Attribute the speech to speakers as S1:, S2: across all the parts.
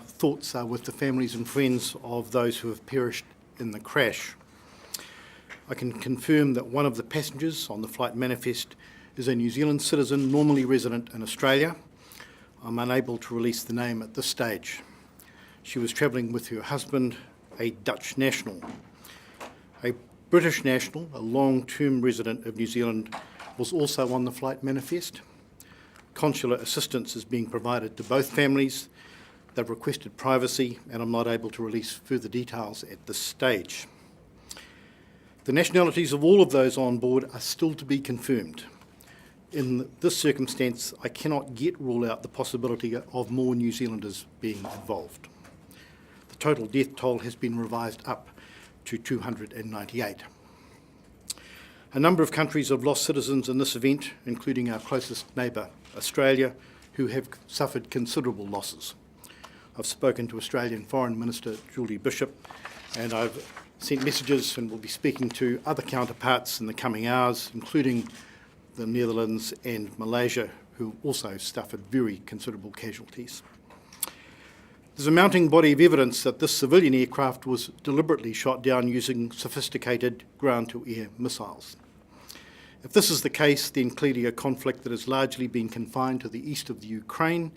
S1: thoughts are with the families and friends of those who have perished in the crash. I can confirm that one of the passengers on the flight manifest is a New Zealand citizen normally resident in Australia. I'm unable to release the name at this stage. She was travelling with her husband, a Dutch national. A British national, a long-term resident of New Zealand, was also on the flight manifest. Consular assistance is being provided to both families. They've requested privacy, and I'm not able to release further details at this stage. The nationalities of all of those on board are still to be confirmed. In this circumstance, I cannot yet rule out the possibility of more New Zealanders being involved. The total death toll has been revised up to 298. A number of countries have lost citizens in this event, including our closest neighbour, Australia, who have suffered considerable losses. I've spoken to Australian Foreign Minister Julie Bishop, and I've sent messages and will be speaking to other counterparts in the coming hours, including the Netherlands and Malaysia, who also suffered very considerable casualties. There's a mounting body of evidence that this civilian aircraft was deliberately shot down using sophisticated ground-to-air missiles. If this is the case, then clearly a conflict that has largely been confined to the east of the Ukraine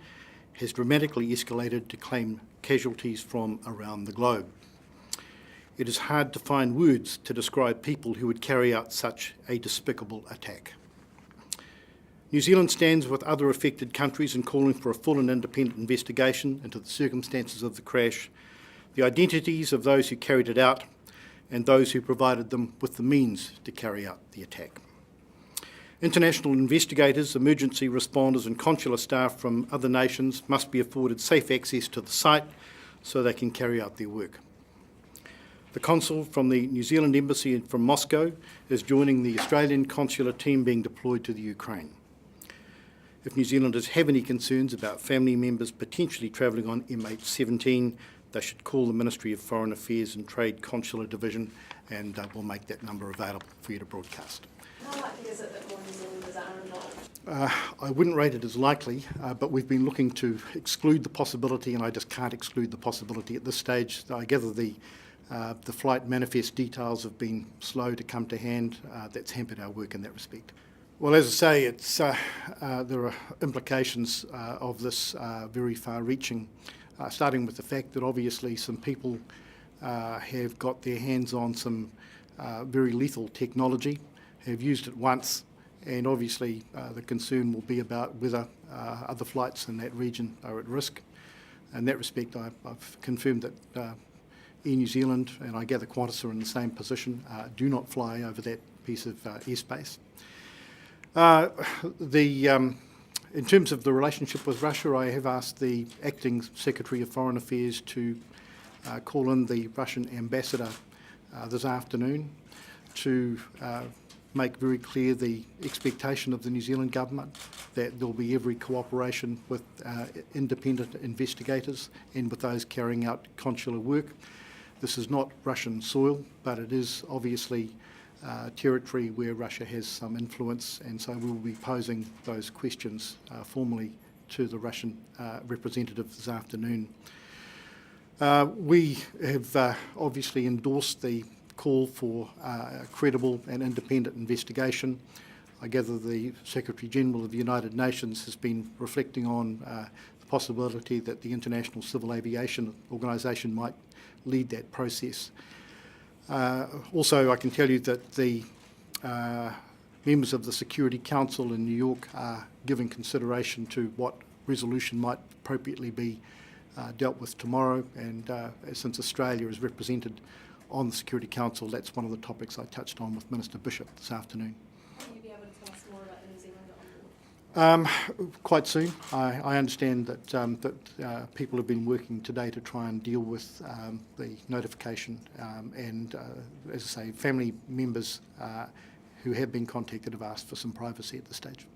S1: has dramatically escalated to claim casualties from around the globe. It is hard to find words to describe people who would carry out such a despicable attack. New Zealand stands with other affected countries in calling for a full and independent investigation into the circumstances of the crash, the identities of those who carried it out, and those who provided them with the means to carry out the attack. International investigators, emergency responders and consular staff from other nations must be afforded safe access to the site so they can carry out their work. The consul from the New Zealand Embassy from Moscow is joining the Australian consular team being deployed to the Ukraine. If New Zealanders have any concerns about family members potentially travelling on MH17, they should call the Ministry of Foreign Affairs and Trade Consular Division, and we'll make that number available for you to broadcast.
S2: How likely is it that more New Zealanders are involved?
S1: I wouldn't rate it as likely, but we've been looking to exclude the possibility, and I just can't exclude the possibility at this stage. I gather the flight manifest details have been slow to come to hand. That's hampered our work in that respect. Well, as I say, there are implications of this very far-reaching, starting with the fact that obviously some people have got their hands on some very lethal technology, have used it once, and obviously the concern will be about whether other flights in that region are at risk. In that respect, I've confirmed that Air New Zealand, and I gather Qantas are in the same position, do not fly over that piece of airspace. In terms of the relationship with Russia, I have asked the Acting Secretary of Foreign Affairs to call in the Russian ambassador this afternoon to make very clear the expectation of the New Zealand government that there will be every cooperation with independent investigators and with those carrying out consular work. This is not Russian soil, but it is obviously territory where Russia has some influence, and so we will be posing those questions formally to the Russian representative this afternoon. We have obviously endorsed the call for a credible and independent investigation. I gather the Secretary-General of the United Nations has been reflecting on the possibility that the International Civil Aviation Organisation might lead that process. Also, I can tell you that the members of the Security Council in New York are giving consideration to what resolution might appropriately be dealt with tomorrow, and since Australia is represented on the Security Council, that's one of the topics I touched on with Minister Bishop this afternoon.
S2: Will you be able to tell us more about the New Zealander on board?
S1: Quite soon. I understand that people have been working today to try and deal with the notification, and as I say, family members who have been contacted have asked for some privacy at this stage.